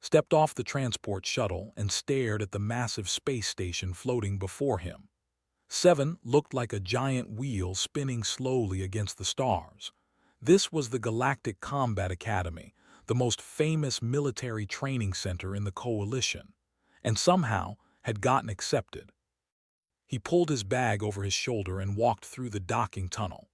stepped off the transport shuttle and stared at the massive space station floating before him. 7 looked like a giant wheel spinning slowly against the stars. This was the Galactic Combat Academy, the most famous military training center in the Coalition, and somehow had gotten accepted. He pulled his bag over his shoulder and walked through the docking tunnel.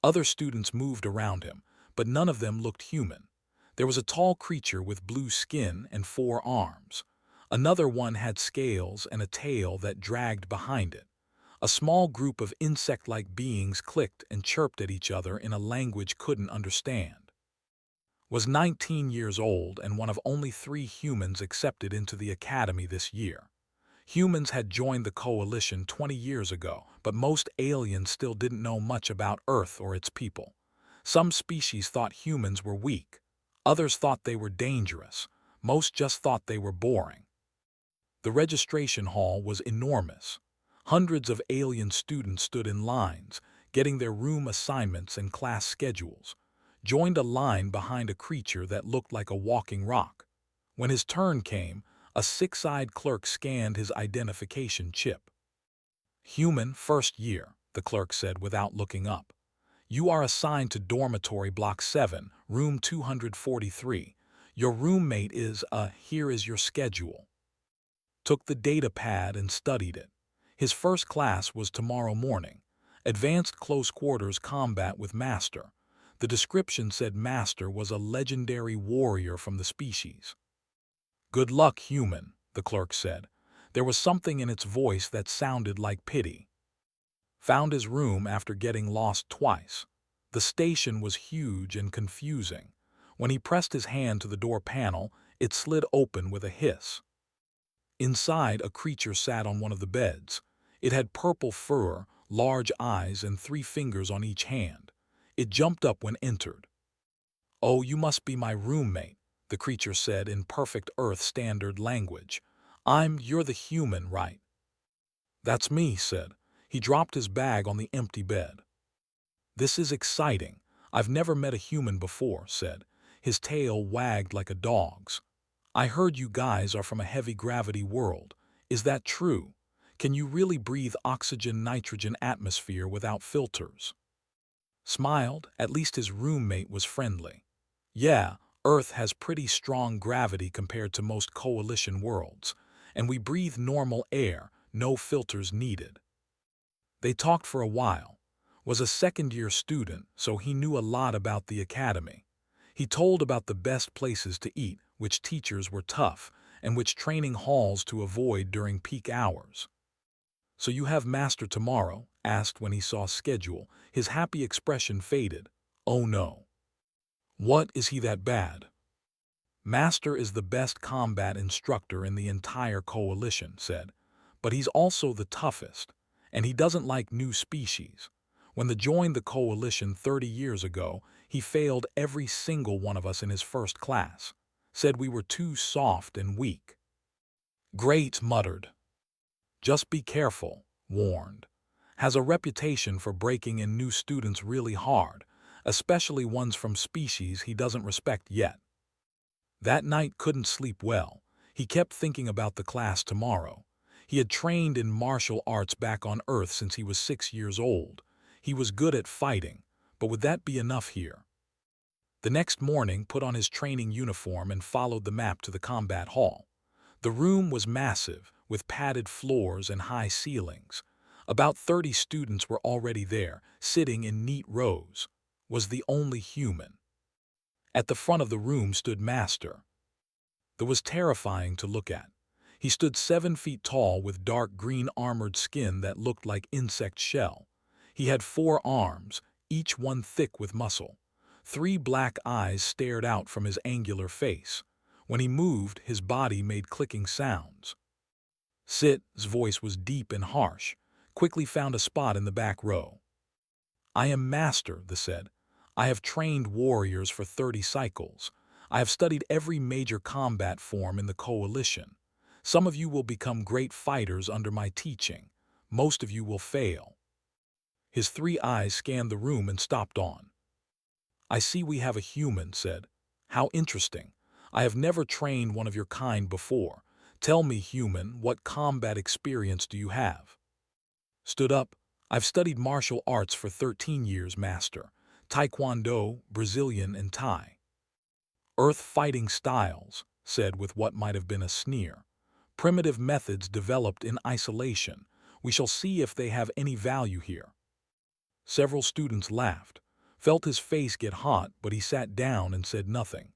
Other students moved around him, but none of them looked human. There was a tall creature with blue skin and 4 arms. Another one had scales and a tail that dragged behind it. A small group of insect-like beings clicked and chirped at each other in a language couldn't understand. Was 19 years old and one of only 3 humans accepted into the academy this year. Humans had joined the Coalition 20 years ago, but most aliens still didn't know much about Earth or its people. Some species thought humans were weak. Others thought they were dangerous. Most just thought they were boring. The registration hall was enormous. Hundreds of alien students stood in lines, getting their room assignments and class schedules, joined a line behind a creature that looked like a walking rock. When his turn came, a 6-eyed clerk scanned his identification chip. "Human, first year," the clerk said without looking up. "You are assigned to dormitory block 7, room 243. Your roommate is, here is your schedule." Took the data pad and studied it. His first class was tomorrow morning. Advanced Close Quarters Combat with Master. The description said Master was a legendary warrior from the species. "Good luck, human," the clerk said. There was something in its voice that sounded like pity. Found his room after getting lost twice. The station was huge and confusing. When he pressed his hand to the door panel, it slid open with a hiss. Inside, a creature sat on one of the beds. It had purple fur, large eyes, and 3 fingers on each hand. It jumped up when entered. "Oh, you must be my roommate," the creature said in perfect Earth standard language. You're the human, right?" "That's me," said. He dropped his bag on the empty bed. "This is exciting. I've never met a human before," said. His tail wagged like a dog's. "I heard you guys are from a heavy gravity world. Is that true? Can you really breathe oxygen-nitrogen atmosphere without filters?" Smiled, at least his roommate was friendly. "Yeah, Earth has pretty strong gravity compared to most Coalition worlds, and we breathe normal air, no filters needed." They talked for a while. Was a second-year student, so he knew a lot about the academy. He told about the best places to eat, which teachers were tough, and which training halls to avoid during peak hours. "So you have Master tomorrow?" asked when he saw schedule. His happy expression faded. "Oh no." "What, is he that bad?" "Master is the best combat instructor in the entire Coalition," said. "But he's also the toughest, and he doesn't like new species. When they joined the Coalition 30 years ago, he failed every single one of us in his first class. Said we were too soft and weak." "Great," muttered. "Just be careful," warned. "Has a reputation for breaking in new students really hard, especially ones from species he doesn't respect yet." That night couldn't sleep well. He kept thinking about the class tomorrow. He had trained in martial arts back on Earth since he was 6 years old. He was good at fighting, but would that be enough here? The next morning, put on his training uniform and followed the map to the combat hall. The room was massive, with padded floors and high ceilings. About 30 students were already there, sitting in neat rows. Was the only human. At the front of the room stood Master. That was terrifying to look at. He stood 7 feet tall with dark green armored skin that looked like insect shell. He had 4 arms, each one thick with muscle. 3 black eyes stared out from his angular face. When he moved, his body made clicking sounds. "Sit," his voice was deep and harsh. Quickly found a spot in the back row. "I am Master," they said. "I have trained warriors for 30 cycles. I have studied every major combat form in the Coalition. Some of you will become great fighters under my teaching. Most of you will fail." His 3 eyes scanned the room and stopped on. "I see we have a human," said. "How interesting. I have never trained one of your kind before. Tell me, human, what combat experience do you have? Stood up. I've studied martial arts for 13 years, master. Taekwondo, Brazilian, and Thai. Earth fighting styles, said with what might have been a sneer. Primitive methods developed in isolation. We shall see if they have any value here. Several students laughed, felt his face get hot, but he sat down and said nothing.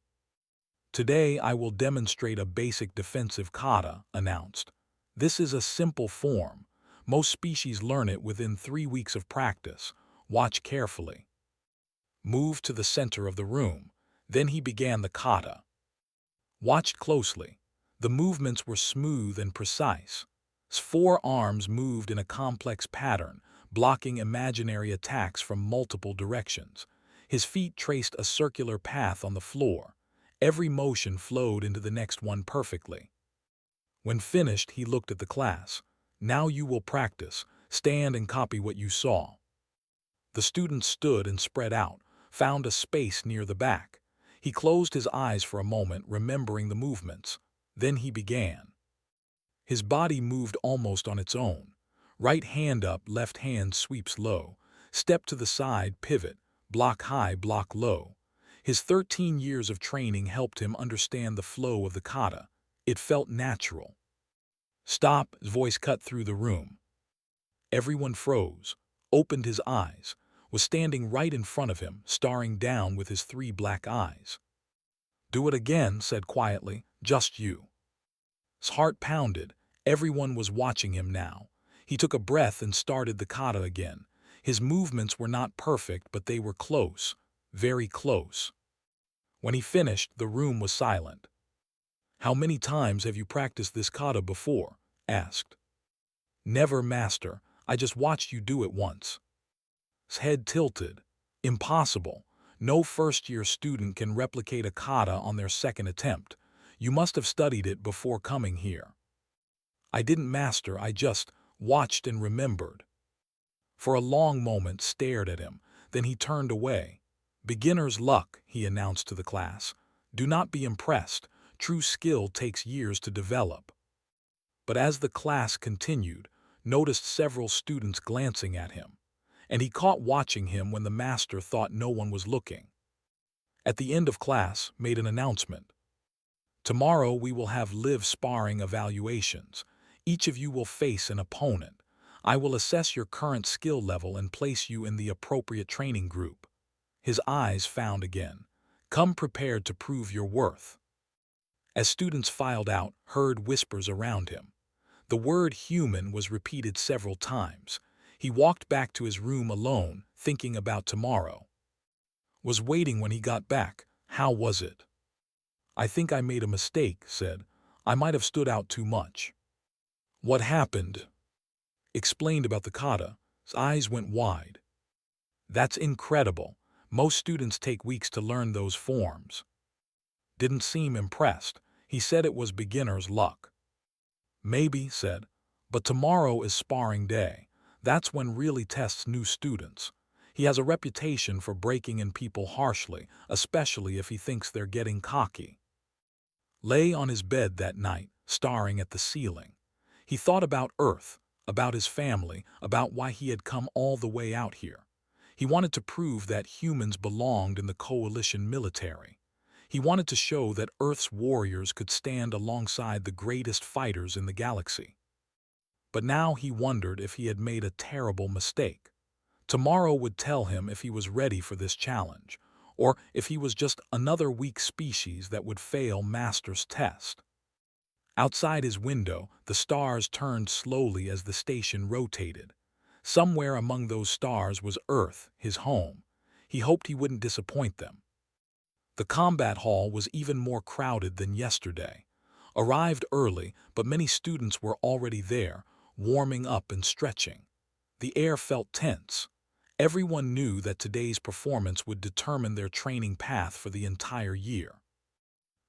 Today I will demonstrate a basic defensive kata, announced. This is a simple form. Most species learn it within 3 weeks of practice. Watch carefully. Move to the center of the room. Then he began the kata. Watched closely. The movements were smooth and precise. His 4 arms moved in a complex pattern, blocking imaginary attacks from multiple directions. His feet traced a circular path on the floor. Every motion flowed into the next one perfectly. When finished, he looked at the class. Now you will practice. Stand and copy what you saw. The students stood and spread out, found a space near the back. He closed his eyes for a moment, remembering the movements. Then he began. His body moved almost on its own. Right hand up, left hand sweeps low. Step to the side, pivot. Block high, block low. His 13 years of training helped him understand the flow of the kata. It felt natural. Stop, his voice cut through the room. Everyone froze, opened his eyes, was standing right in front of him, staring down with his 3 black eyes. Do it again, said quietly, just you. His heart pounded. Everyone was watching him now. He took a breath and started the kata again. His movements were not perfect, but they were close, very close. When he finished, the room was silent. How many times have you practiced this kata before? Asked. Never, master. I just watched you do it once. His head tilted. Impossible. No first-year student can replicate a kata on their second attempt. You must have studied it before coming here. I didn't, master. I just watched and remembered. For a long moment stared at him. Then he turned away. Beginner's luck, he announced to the class. Do not be impressed. True skill takes years to develop. But as the class continued, noticed several students glancing at him, and he caught watching him when the master thought no one was looking. At the end of class, made an announcement. Tomorrow we will have live sparring evaluations. Each of you will face an opponent. I will assess your current skill level and place you in the appropriate training group. His eyes found again. Come prepared to prove your worth. As students filed out, heard whispers around him. The word human was repeated several times. He walked back to his room alone, thinking about tomorrow. Was waiting when he got back. How was it? I think I made a mistake, said. I might have stood out too much. What happened? Explained about the kata. His eyes went wide. That's incredible. Most students take weeks to learn those forms. Didn't seem impressed. He said it was beginner's luck. Maybe, said, but tomorrow is sparring day. That's when really tests new students. He has a reputation for breaking in people harshly, especially if he thinks they're getting cocky. Lay on his bed that night, staring at the ceiling. He thought about Earth, about his family, about why he had come all the way out here. He wanted to prove that humans belonged in the coalition military. He wanted to show that Earth's warriors could stand alongside the greatest fighters in the galaxy. But now he wondered if he had made a terrible mistake. Tomorrow would tell him if he was ready for this challenge, or if he was just another weak species that would fail Master's test. Outside his window, the stars turned slowly as the station rotated. Somewhere among those stars was Earth, his home. He hoped he wouldn't disappoint them. The combat hall was even more crowded than yesterday. Arrived early, but many students were already there, warming up and stretching. The air felt tense. Everyone knew that today's performance would determine their training path for the entire year.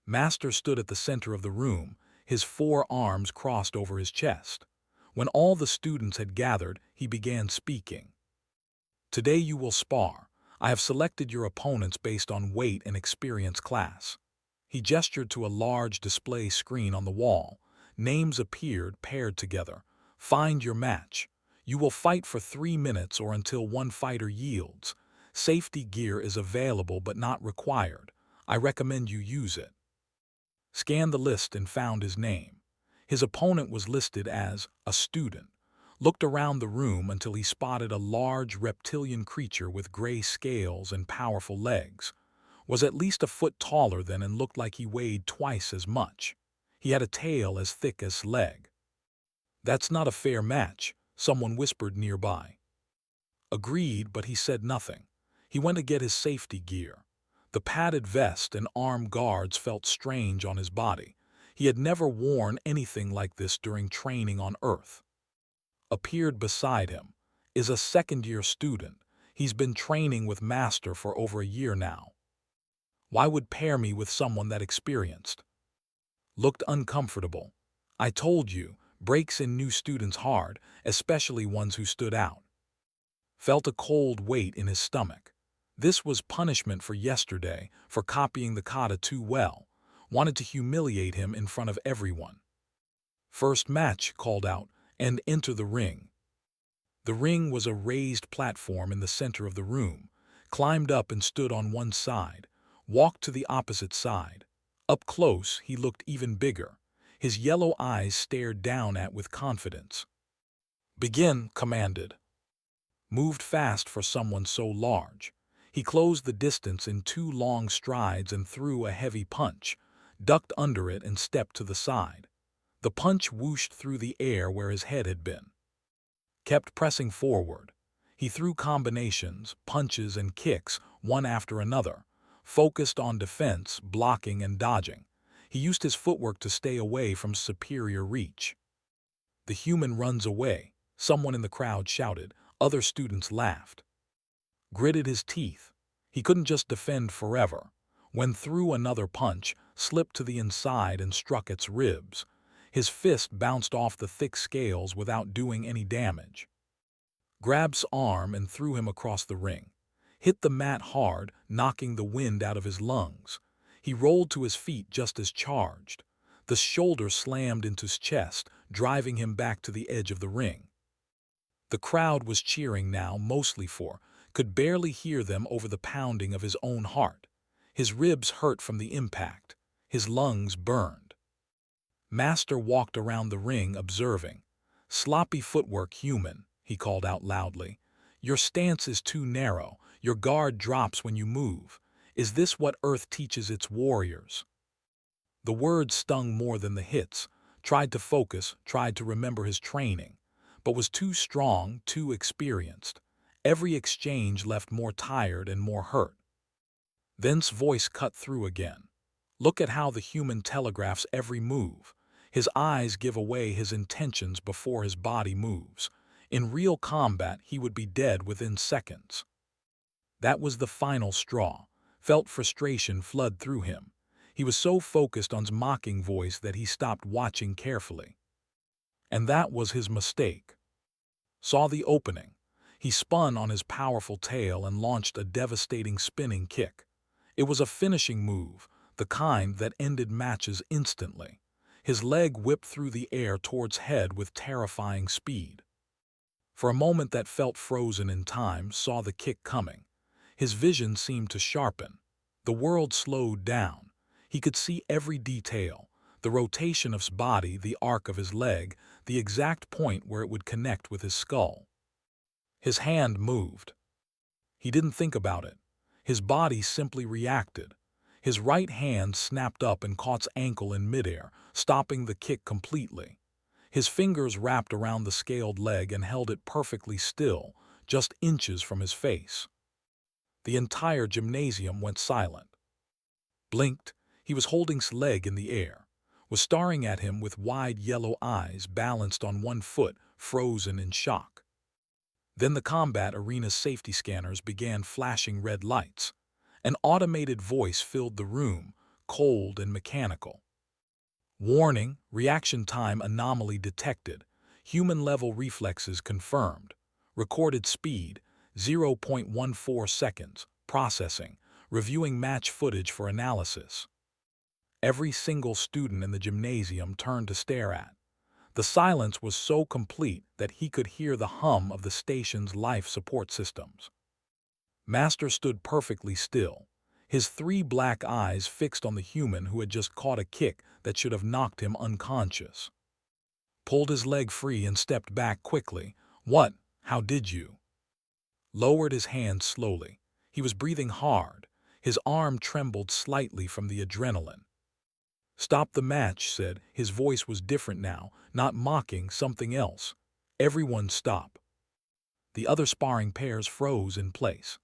Master stood at the center of the room, his 4 arms crossed over his chest. When all the students had gathered, he began speaking. Today you will spar. I have selected your opponents based on weight and experience class. He gestured to a large display screen on the wall. Names appeared paired together. Find your match. You will fight for 3 minutes or until one fighter yields. Safety gear is available but not required. I recommend you use it. Scanned the list and found his name. His opponent was listed as a student. Looked around the room until he spotted a large reptilian creature with gray scales and powerful legs. Was at least a foot taller than and looked like he weighed twice as much. He had a tail as thick as leg. That's not a fair match, someone whispered nearby. Agreed, but he said nothing. He went to get his safety gear. The padded vest and armed guards felt strange on his body. He had never worn anything like this during training on Earth. Appeared beside him is a second-year student. He's been training with Master for over a year now. Why would pair me with someone that experienced? Looked uncomfortable. I told you, breaks in new students hard, especially ones who stood out. Felt a cold weight in his stomach. This was punishment for yesterday, for copying the kata too well. Wanted to humiliate him in front of everyone. First match, called out, and enter the ring. The ring was a raised platform in the center of the room. Climbed up and stood on one side. Walked to the opposite side. Up close, he looked even bigger. His yellow eyes stared down with confidence. Begin, commanded. Moved fast for someone so large. He closed the distance in 2 long strides and threw a heavy punch, ducked under it and stepped to the side. The punch whooshed through the air where his head had been. Kept pressing forward. He threw combinations, punches and kicks, one after another, focused on defense, blocking and dodging. He used his footwork to stay away from superior reach. The human runs away, someone in the crowd shouted. Other students laughed. Gritted his teeth. He couldn't just defend forever. When threw another punch, slipped to the inside and struck its ribs. His fist bounced off the thick scales without doing any damage. Grabbed arm and threw him across the ring. Hit the mat hard, knocking the wind out of his lungs. He rolled to his feet just as charged. The shoulder slammed into his chest, driving him back to the edge of the ring. The crowd was cheering now, mostly could barely hear them over the pounding of his own heart. His ribs hurt from the impact. His lungs burned. Master walked around the ring observing. Sloppy footwork, human, he called out loudly. Your stance is too narrow. Your guard drops when you move. Is this what Earth teaches its warriors? The words stung more than the hits. Tried to focus, tried to remember his training, but was too strong, too experienced. Every exchange left more tired and more hurt. Then's voice cut through again. Look at how the human telegraphs every move. His eyes give away his intentions before his body moves. In real combat, he would be dead within seconds. That was the final straw. Felt frustration flood through him. He was so focused on his mocking voice that he stopped watching carefully. And that was his mistake. Saw the opening. He spun on his powerful tail and launched a devastating spinning kick. It was a finishing move, the kind that ended matches instantly. His leg whipped through the air towards head with terrifying speed. For a moment that felt frozen in time, saw the kick coming. His vision seemed to sharpen. The world slowed down. He could see every detail, the rotation of his body, the arc of his leg, the exact point where it would connect with his skull. His hand moved. He didn't think about it. His body simply reacted. His right hand snapped up and caught his ankle in midair, stopping the kick completely. His fingers wrapped around the scaled leg and held it perfectly still, just inches from his face. The entire gymnasium went silent. Blinked. He was holding his leg in the air, was staring at him with wide yellow eyes balanced on one foot, frozen in shock. Then the combat arena's safety scanners began flashing red lights. An automated voice filled the room, cold and mechanical. Warning, reaction time anomaly detected. Human-level reflexes confirmed. Recorded speed, 0.14 seconds. Processing. Reviewing match footage for analysis. Every single student in the gymnasium turned to stare at. The silence was so complete that he could hear the hum of the station's life support systems. Master stood perfectly still, his three black eyes fixed on the human who had just caught a kick that should have knocked him unconscious. Pulled his leg free and stepped back quickly. "What? How did you?" Lowered his hand slowly. He was breathing hard. His arm trembled slightly from the adrenaline. "Stop the match," said. His voice was different now, not mocking, something else. "Everyone stop." The other sparring pairs froze in place.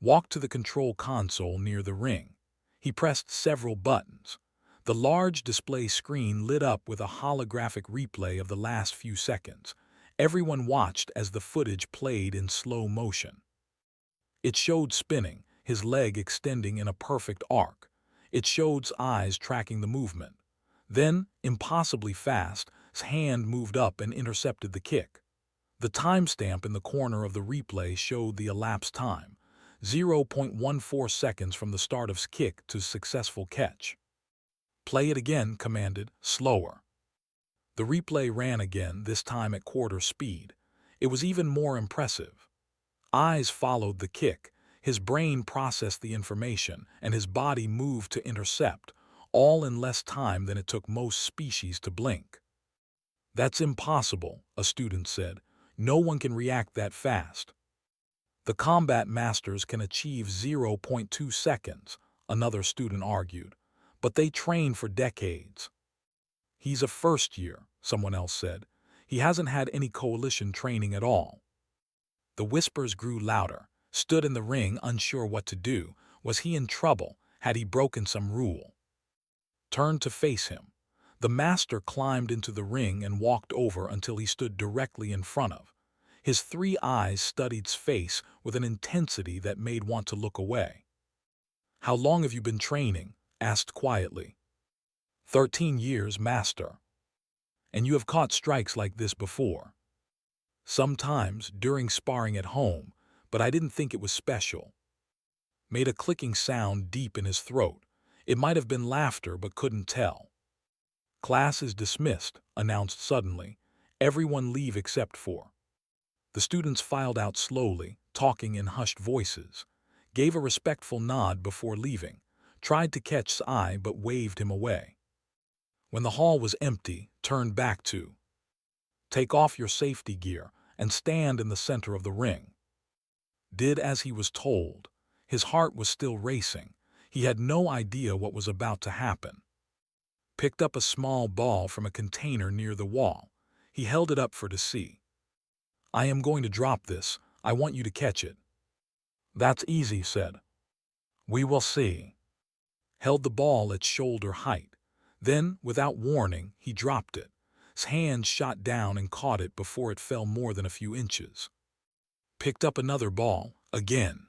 Walked to the control console near the ring. He pressed several buttons. The large display screen lit up with a holographic replay of the last few seconds. Everyone watched as the footage played in slow motion. It showed spinning, his leg extending in a perfect arc. It showed eyes tracking the movement. Then, impossibly fast, his hand moved up and intercepted the kick. The timestamp in the corner of the replay showed the elapsed time, 0.14 seconds from the start of his kick to successful catch. "Play it again," commanded, slower. The replay ran again, this time at quarter speed. It was even more impressive. Eyes followed the kick, his brain processed the information, and his body moved to intercept, all in less time than it took most species to blink. "That's impossible," a student said. "No one can react that fast." "The combat masters can achieve 0.2 seconds, another student argued, "but they train for decades." "He's a first year," someone else said. "He hasn't had any coalition training at all." The whispers grew louder. Stood in the ring, unsure what to do. Was he in trouble? Had he broken some rule? Turned to face him. The master climbed into the ring and walked over until he stood directly in front of. His three eyes studied his face with an intensity that made want to look away. "How long have you been training?" asked quietly. 13 years, master." "And you have caught strikes like this before?" "Sometimes, during sparring at home, but I didn't think it was special." Made a clicking sound deep in his throat. It might have been laughter, but couldn't tell. "Class is dismissed," announced suddenly. "Everyone leave except for." The students filed out slowly, talking in hushed voices. Gave a respectful nod before leaving. Tried to catch his eye but waved him away. When the hall was empty, turned back to. "Take off your safety gear and stand in the center of the ring." Did as he was told. His heart was still racing. He had no idea what was about to happen. Picked up a small ball from a container near the wall. He held it up for to see. "I am going to drop this. I want you to catch it." "That's easy," said. "We will see." Held the ball at shoulder height. Then, without warning, he dropped it. His hand shot down and caught it before it fell more than a few inches. Picked up another ball, again.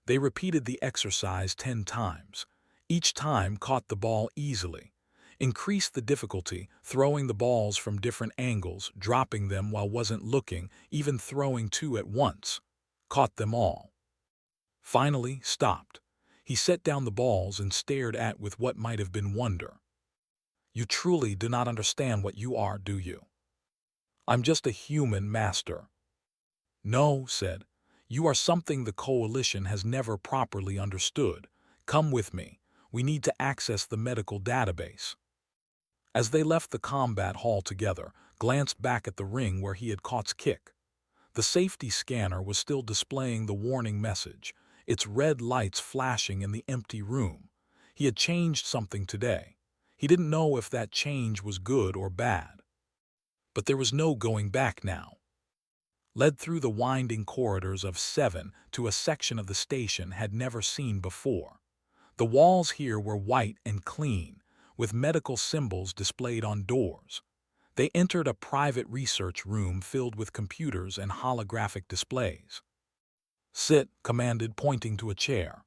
They repeated the exercise 10 times. Each time caught the ball easily. Increased the difficulty, throwing the balls from different angles, dropping them while wasn't looking, even throwing 2 at once. Caught them all. Finally stopped. He set down the balls and stared at with what might have been wonder. "You truly do not understand what you are, do you?" "I'm just a human, master." "No," said. "You are something the Coalition has never properly understood. Come with me. We need to access the medical database." As they left the combat hall together, glanced back at the ring where he had caught his kick. The safety scanner was still displaying the warning message, its red lights flashing in the empty room. He had changed something today. He didn't know if that change was good or bad. But there was no going back now. Led through the winding corridors of 7 to a section of the station had never seen before. The walls here were white and clean, with medical symbols displayed on doors. They entered a private research room filled with computers and holographic displays. "Sit," commanded, pointing to a chair.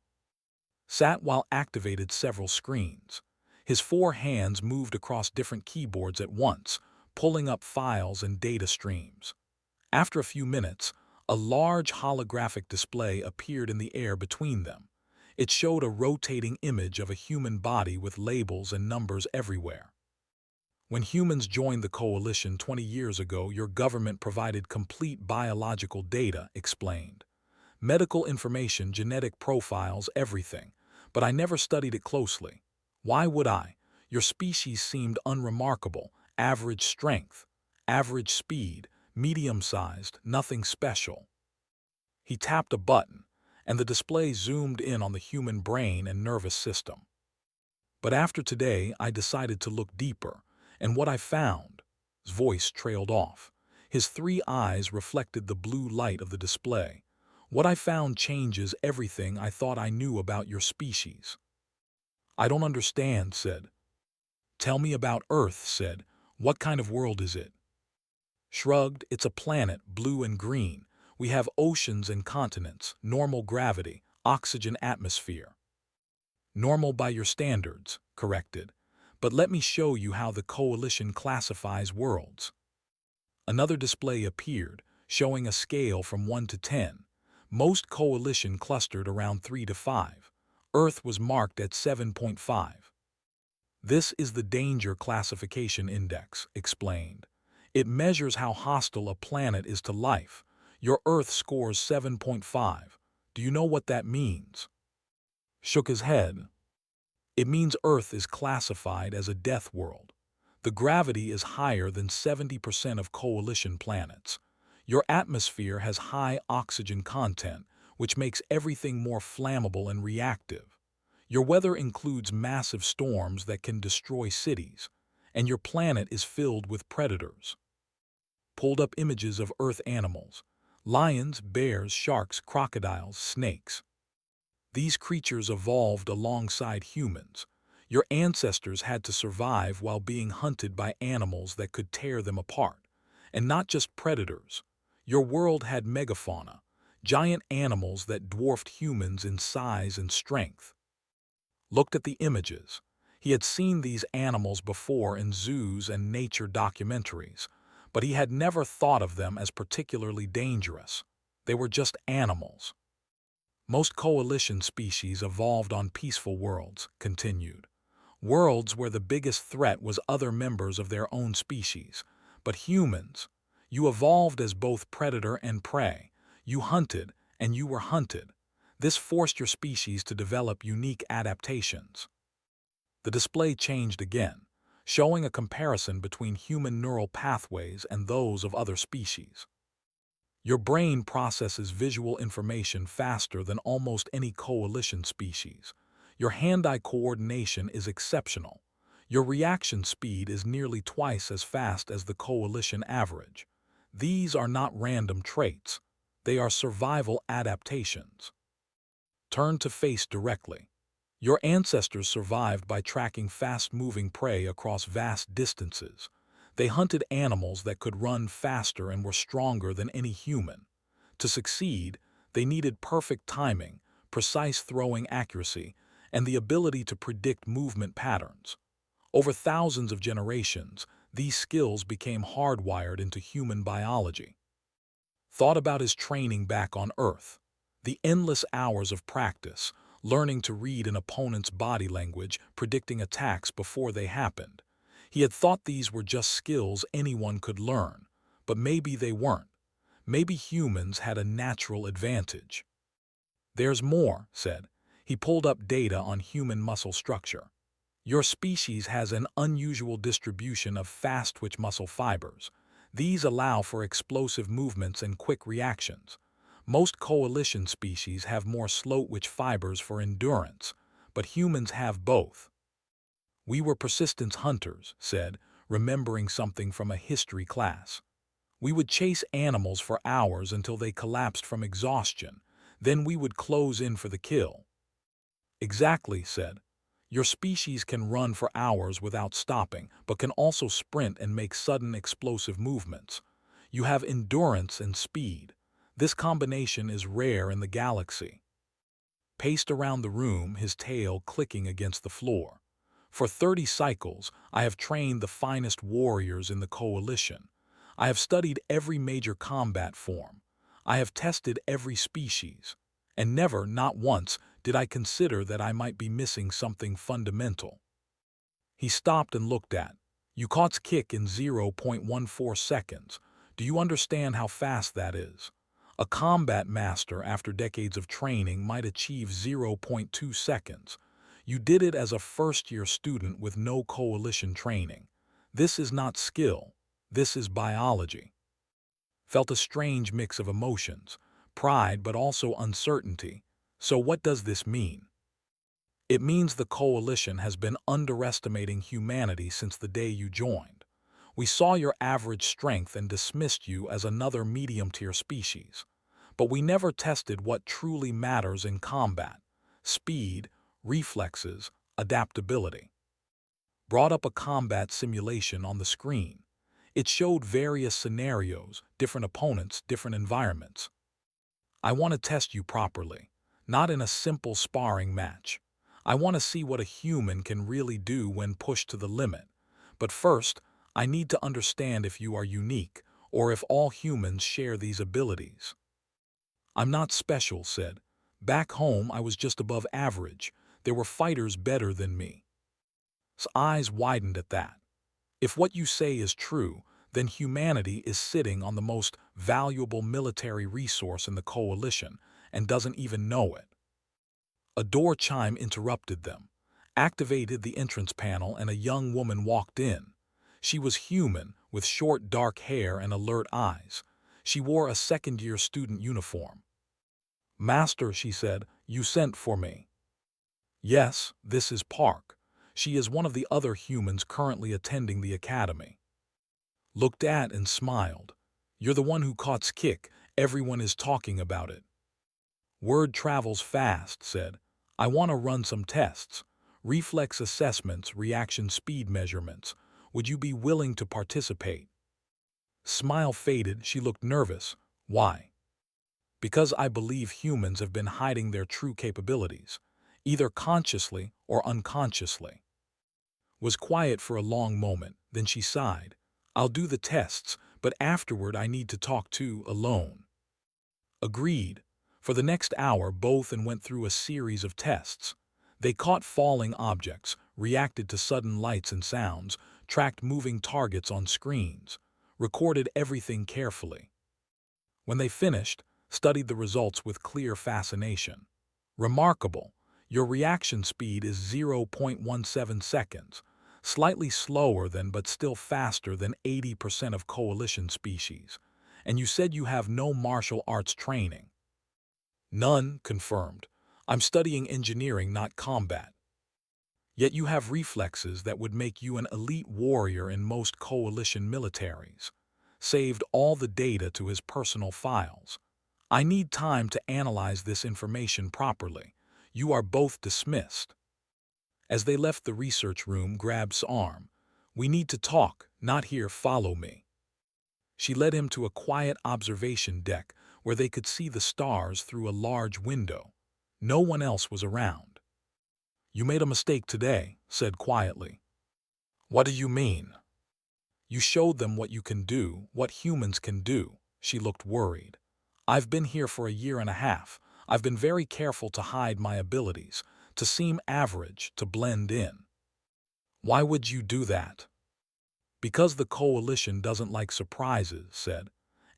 Sat while activated several screens. His 4 hands moved across different keyboards at once, pulling up files and data streams. After a few minutes, a large holographic display appeared in the air between them. It showed a rotating image of a human body with labels and numbers everywhere. When humans joined the coalition 20 years ago, your government provided complete biological data, explained. Medical information, genetic profiles, everything. But I never studied it closely. Why would I? Your species seemed unremarkable, average strength, average speed, medium-sized, nothing special. He tapped a button, and the display zoomed in on the human brain and nervous system. But after today, I decided to look deeper, and what I found, his voice trailed off. His three eyes reflected the blue light of the display. What I found changes everything I thought I knew about your species. I don't understand, said. Tell me about Earth, said. What kind of world is it? Shrugged, it's a planet, blue and green. We have oceans and continents, normal gravity, oxygen atmosphere. Normal by your standards, corrected. But let me show you how the coalition classifies worlds. Another display appeared, showing a scale from 1 to 10. Most coalition clustered around 3 to 5. Earth was marked at 7.5. This is the Danger Classification Index, explained. It measures how hostile a planet is to life. Your Earth scores 7.5. Do you know what that means? Shook his head. It means Earth is classified as a death world. The gravity is higher than 70% of coalition planets. Your atmosphere has high oxygen content, which makes everything more flammable and reactive. Your weather includes massive storms that can destroy cities, and your planet is filled with predators. Pulled up images of Earth animals: lions, bears, sharks, crocodiles, snakes. These creatures evolved alongside humans. Your ancestors had to survive while being hunted by animals that could tear them apart. And not just predators. Your world had megafauna, giant animals that dwarfed humans in size and strength. Looked at the images. He had seen these animals before in zoos and nature documentaries, but he had never thought of them as particularly dangerous. They were just animals. Most coalition species evolved on peaceful worlds, continued. Worlds where the biggest threat was other members of their own species. But humans, you evolved as both predator and prey. You hunted, and you were hunted. This forced your species to develop unique adaptations. The display changed again, showing a comparison between human neural pathways and those of other species. Your brain processes visual information faster than almost any coalition species. Your hand-eye coordination is exceptional. Your reaction speed is nearly twice as fast as the coalition average. These are not random traits. They are survival adaptations. Turn to face directly. Your ancestors survived by tracking fast-moving prey across vast distances. They hunted animals that could run faster and were stronger than any human. To succeed, they needed perfect timing, precise throwing accuracy, and the ability to predict movement patterns. Over thousands of generations, these skills became hardwired into human biology. Thought about his training back on Earth. The endless hours of practice, learning to read an opponent's body language, predicting attacks before they happened. He had thought these were just skills anyone could learn, but maybe they weren't. Maybe humans had a natural advantage. There's more, said. He pulled up data on human muscle structure. Your species has an unusual distribution of fast-twitch muscle fibers. These allow for explosive movements and quick reactions. Most coalition species have more slow-twitch fibers for endurance, but humans have both. We were persistence hunters, said, remembering something from a history class. We would chase animals for hours until they collapsed from exhaustion. Then we would close in for the kill. Exactly, said. Your species can run for hours without stopping, but can also sprint and make sudden explosive movements. You have endurance and speed. This combination is rare in the galaxy. Paced around the room, his tail clicking against the floor. For 30 cycles, I have trained the finest warriors in the coalition. I have studied every major combat form. I have tested every species. And never, not once, did I consider that I might be missing something fundamental. He stopped and looked at. You caught kick in 0.14 seconds. Do you understand how fast that is? A combat master after decades of training might achieve 0.2 seconds. You did it as a first-year student with no coalition training. This is not skill. This is biology. Felt a strange mix of emotions, pride but also uncertainty. So what does this mean? It means the coalition has been underestimating humanity since the day you joined. We saw your average strength and dismissed you as another medium-tier species. But we never tested what truly matters in combat: speed, reflexes, adaptability. Brought up a combat simulation on the screen. It showed various scenarios, different opponents, different environments. I want to test you properly, not in a simple sparring match. I want to see what a human can really do when pushed to the limit. But first, I need to understand if you are unique, or if all humans share these abilities. I'm not special, said. Back home, I was just above average. There were fighters better than me. His eyes widened at that. If what you say is true, then humanity is sitting on the most valuable military resource in the coalition and doesn't even know it. A door chime interrupted them, activated the entrance panel, and a young woman walked in. She was human, with short dark hair and alert eyes. She wore a second-year student uniform. Master, she said, you sent for me. Yes, this is Park. She is one of the other humans currently attending the academy. Looked at and smiled. You're the one who caught kick. Everyone is talking about it. Word travels fast, said. I want to run some tests. Reflex assessments, reaction speed measurements. Would you be willing to participate? Smile faded. She looked nervous. Why? Because I believe humans have been hiding their true capabilities, either consciously or unconsciously. Was quiet for a long moment, then she sighed. I'll do the tests, but afterward I need to talk to alone. Agreed. For the next hour, both and went through a series of tests. They caught falling objects, reacted to sudden lights and sounds, tracked moving targets on screens, recorded everything carefully. When they finished, studied the results with clear fascination. Remarkable. Your reaction speed is 0.17 seconds, slightly slower than but still faster than 80% of coalition species. And you said you have no martial arts training. None, confirmed. I'm studying engineering, not combat. Yet you have reflexes that would make you an elite warrior in most coalition militaries. Saved all the data to his personal files. I need time to analyze this information properly. You are both dismissed. As they left the research room, Grab's arm. We need to talk, not here, follow me. She led him to a quiet observation deck where they could see the stars through a large window. No one else was around. You made a mistake today, said quietly. What do you mean? You showed them what you can do, what humans can do. She looked worried. I've been here for a year and a half. I've been very careful to hide my abilities, to seem average, to blend in. Why would you do that? Because the coalition doesn't like surprises, said,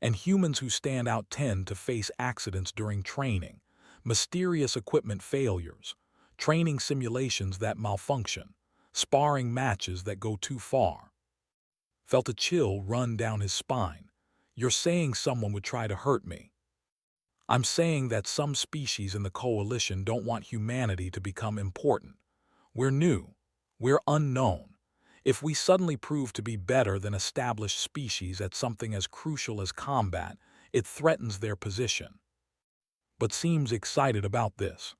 and humans who stand out tend to face accidents during training, mysterious equipment failures, training simulations that malfunction, sparring matches that go too far. Felt a chill run down his spine. You're saying someone would try to hurt me. I'm saying that some species in the coalition don't want humanity to become important. We're new. We're unknown. If we suddenly prove to be better than established species at something as crucial as combat, it threatens their position. But seems excited about this.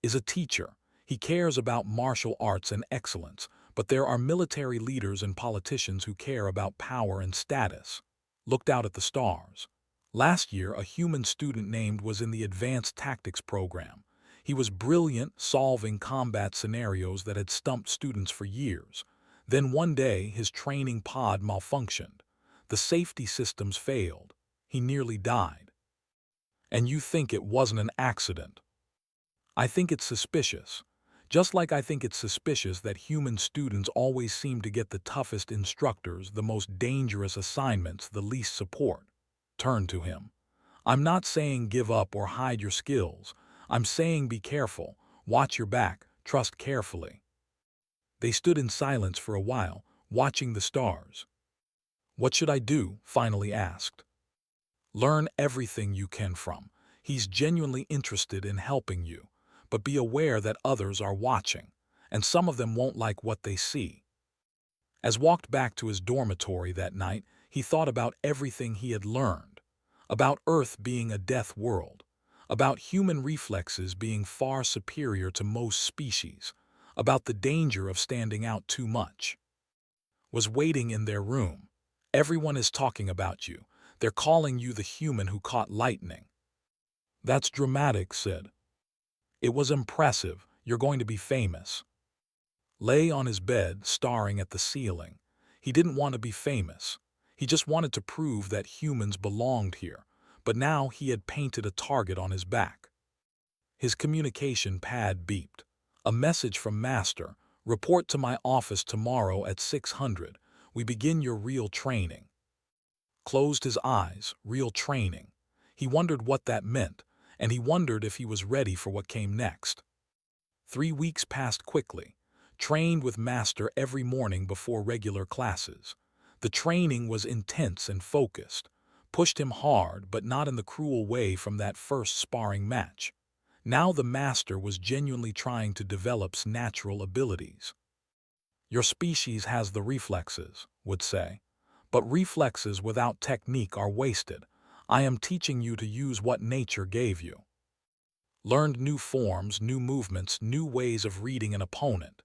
Is a teacher. He cares about martial arts and excellence, but there are military leaders and politicians who care about power and status. Looked out at the stars. Last year, a human student named was in the Advanced Tactics program. He was brilliant, solving combat scenarios that had stumped students for years. Then one day, his training pod malfunctioned. The safety systems failed. He nearly died. And you think it wasn't an accident? I think it's suspicious. Just like I think it's suspicious that human students always seem to get the toughest instructors, the most dangerous assignments, the least support. Turn to him. I'm not saying give up or hide your skills. I'm saying be careful, watch your back, trust carefully. They stood in silence for a while, watching the stars. What should I do? Finally asked. Learn everything you can from. He's genuinely interested in helping you, but be aware that others are watching, and some of them won't like what they see. As walked back to his dormitory that night, he thought about everything he had learned, about Earth being a death world, about human reflexes being far superior to most species, about the danger of standing out too much. Was waiting in their room. Everyone is talking about you. They're calling you the human who caught lightning. That's dramatic, said. It was impressive. You're going to be famous. Lay on his bed, staring at the ceiling. He didn't want to be famous. He just wanted to prove that humans belonged here, but now he had painted a target on his back. His communication pad beeped. A message from Master. Report to my office tomorrow at 600. We begin your real training. Closed his eyes. Real training. He wondered what that meant, and he wondered if he was ready for what came next. 3 weeks passed quickly. Trained with Master every morning before regular classes. The training was intense and focused. Pushed him hard, but not in the cruel way from that first sparring match. Now the Master was genuinely trying to develop natural abilities. Your species has the reflexes, would say. But reflexes without technique are wasted. I am teaching you to use what nature gave you. Learned new forms, new movements, new ways of reading an opponent.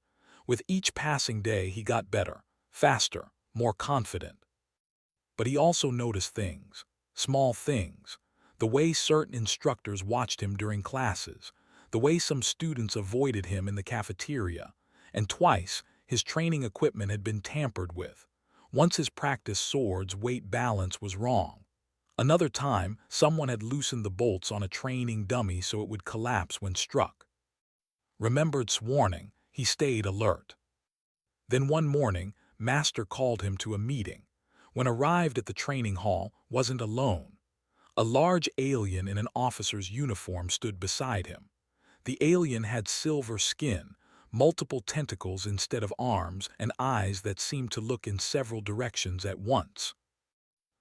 With each passing day he got better, faster, more confident. But he also noticed things, small things. The way certain instructors watched him during classes, the way some students avoided him in the cafeteria, and twice his training equipment had been tampered with. Once his practice sword's weight balance was wrong. Another time, someone had loosened the bolts on a training dummy so it would collapse when struck. Remembered's warning, he stayed alert. Then one morning, Master called him to a meeting. When arrived at the training hall, wasn't alone. A large alien in an officer's uniform stood beside him. The alien had silver skin, multiple tentacles instead of arms, and eyes that seemed to look in several directions at once.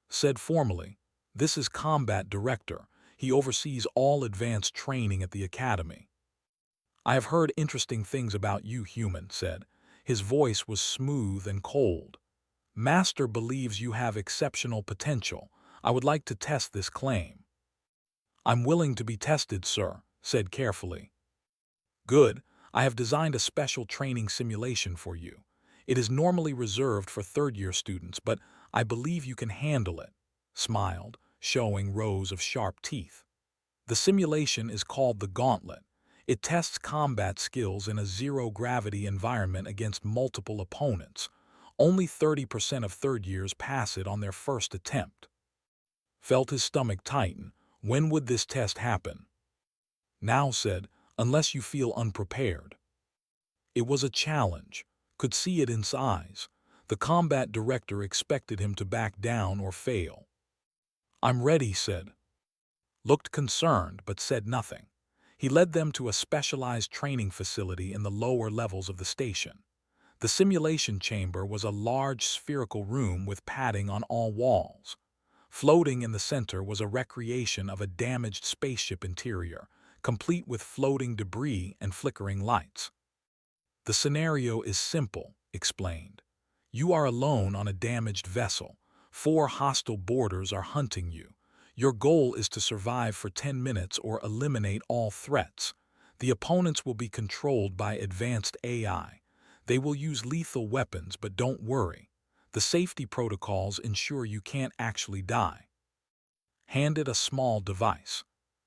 Said formally, "This is Combat Director. He oversees all advanced training at the Academy." "I have heard interesting things about you, human," said. His voice was smooth and cold. "Master believes you have exceptional potential. I would like to test this claim." "I'm willing to be tested, sir," said carefully. "Good. I have designed a special training simulation for you. It is normally reserved for third-year students, but I believe you can handle it," smiled, showing rows of sharp teeth. "The simulation is called the Gauntlet. It tests combat skills in a zero-gravity environment against multiple opponents. Only 30% of third-years pass it on their first attempt." Felt his stomach tighten. When would this test happen? Now said, "Unless you feel unprepared." It was a challenge. Could see it in his eyes. The combat director expected him to back down or fail. "I'm ready," said. Looked concerned, but said nothing. He led them to a specialized training facility in the lower levels of the station. The simulation chamber was a large spherical room with padding on all walls. Floating in the center was a recreation of a damaged spaceship interior, complete with floating debris and flickering lights. "The scenario is simple," explained. "You are alone on a damaged vessel. 4 hostile boarders are hunting you. Your goal is to survive for 10 minutes or eliminate all threats. The opponents will be controlled by advanced AI. They will use lethal weapons, but don't worry. The safety protocols ensure you can't actually die." Handed a small device.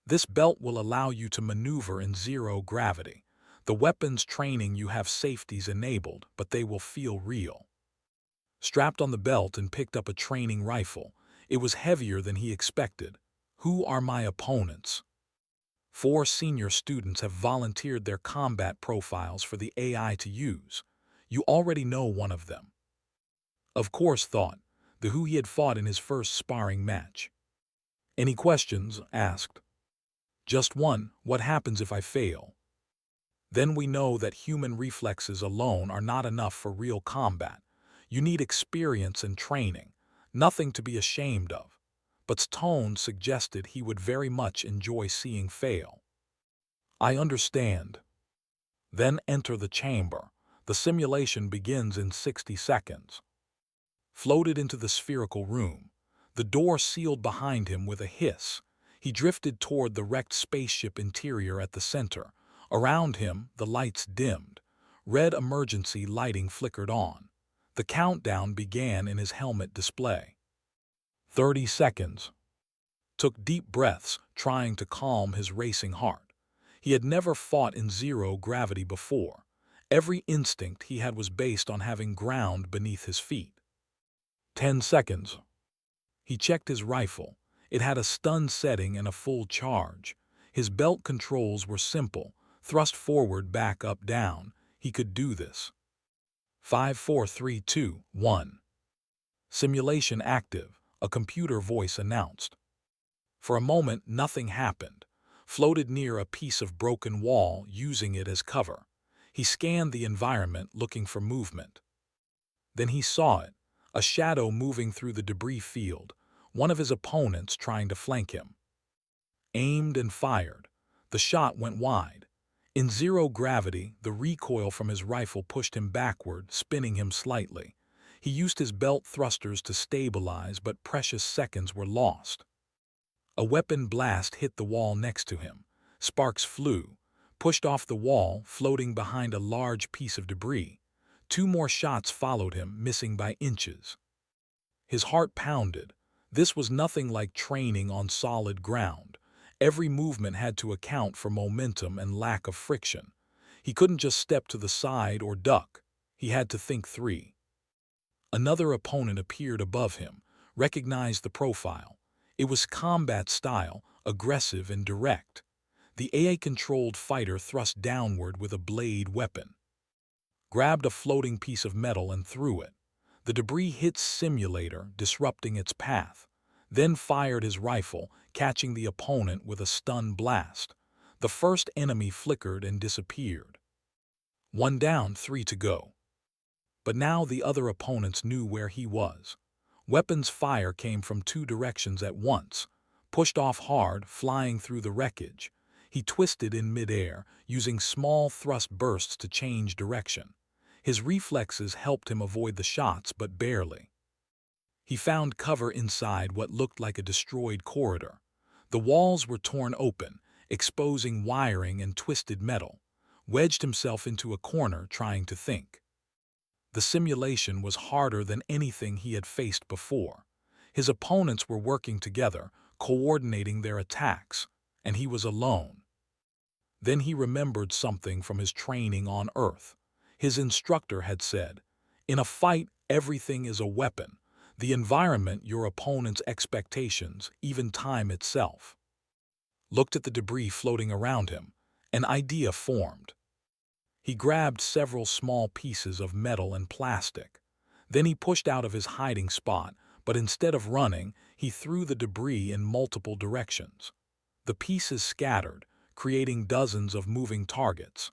"This belt will allow you to maneuver in zero gravity. The weapons training you have safeties enabled, but they will feel real." Strapped on the belt and picked up a training rifle. It was heavier than he expected. "Who are my opponents?" 4 senior students have volunteered their combat profiles for the AI to use. You already know one of them. Of course, thought the who he had fought in his first sparring match. Any questions? Asked. Just one. What happens if I fail? Then we know that human reflexes alone are not enough for real combat. You need experience and training, nothing to be ashamed of. But's tone suggested he would very much enjoy seeing fail. I understand. Then enter the chamber. The simulation begins in 60 seconds. Floated into the spherical room. The door sealed behind him with a hiss. He drifted toward the wrecked spaceship interior at the center. Around him, the lights dimmed. Red emergency lighting flickered on. The countdown began in his helmet display. 30 seconds. Took deep breaths, trying to calm his racing heart. He had never fought in zero gravity before. Every instinct he had was based on having ground beneath his feet. 10 seconds. He checked his rifle. It had a stun setting and a full charge. His belt controls were simple. Thrust forward, back, up, down. He could do this. 5, 4, 3, 2, 1. Simulation active, a computer voice announced. For a moment, nothing happened. Floated near a piece of broken wall, using it as cover. He scanned the environment, looking for movement. Then he saw it, a shadow moving through the debris field, one of his opponents trying to flank him. Aimed and fired. The shot went wide. In zero gravity, the recoil from his rifle pushed him backward, spinning him slightly. He used his belt thrusters to stabilize, but precious seconds were lost. A weapon blast hit the wall next to him. Sparks flew, pushed off the wall, floating behind a large piece of debris. 2 more shots followed him, missing by inches. His heart pounded. This was nothing like training on solid ground. Every movement had to account for momentum and lack of friction. He couldn't just step to the side or duck. He had to think 3. Another opponent appeared above him, recognized the profile. It was combat style, aggressive and direct. The AI-controlled fighter thrust downward with a blade weapon. Grabbed a floating piece of metal and threw it. The debris hit simulator, disrupting its path. Then fired his rifle, catching the opponent with a stun blast. The first enemy flickered and disappeared. 1 down, 3 to go. But now the other opponents knew where he was. Weapons fire came from 2 directions at once. Pushed off hard, flying through the wreckage. He twisted in midair, using small thrust bursts to change direction. His reflexes helped him avoid the shots, but barely. He found cover inside what looked like a destroyed corridor. The walls were torn open, exposing wiring and twisted metal. Wedged himself into a corner, trying to think. The simulation was harder than anything he had faced before. His opponents were working together, coordinating their attacks, and he was alone. Then he remembered something from his training on Earth. His instructor had said, "In a fight, everything is a weapon. The environment, your opponent's expectations, even time itself." Looked at the debris floating around him. An idea formed. He grabbed several small pieces of metal and plastic. Then he pushed out of his hiding spot, but instead of running, he threw the debris in multiple directions. The pieces scattered, creating dozens of moving targets.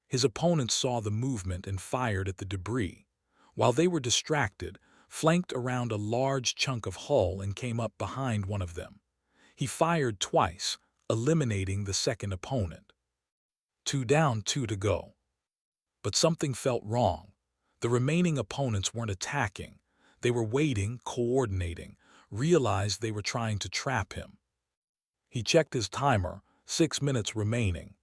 His opponents saw the movement and fired at the debris. While they were distracted, flanked around a large chunk of hull and came up behind one of them. He fired twice, eliminating the second opponent. 2 down, 2 to go. But something felt wrong. The remaining opponents weren't attacking. They were waiting, coordinating, realized they were trying to trap him. He checked his timer, 6 minutes remaining.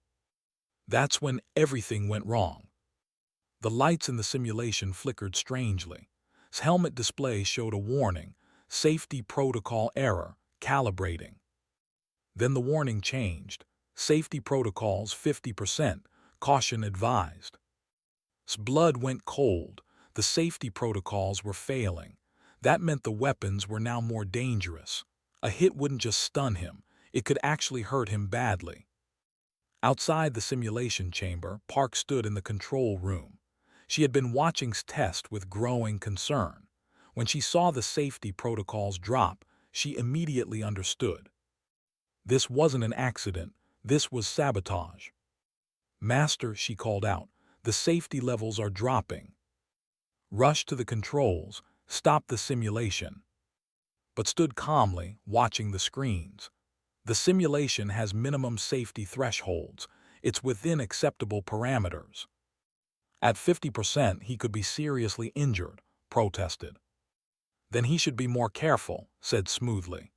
That's when everything went wrong. The lights in the simulation flickered strangely. His helmet display showed a warning, "Safety protocol error, calibrating." Then the warning changed. "Safety protocols 50%, caution advised." His blood went cold. The safety protocols were failing. That meant the weapons were now more dangerous. A hit wouldn't just stun him, it could actually hurt him badly. Outside the simulation chamber, Park stood in the control room. She had been watching test with growing concern. When she saw the safety protocols drop, she immediately understood. This wasn't an accident, this was sabotage. Master, she called out, the safety levels are dropping. Rushed to the controls, stopped the simulation, but stood calmly, watching the screens. The simulation has minimum safety thresholds. It's within acceptable parameters. At 50%, he could be seriously injured, protested. Then he should be more careful, said smoothly.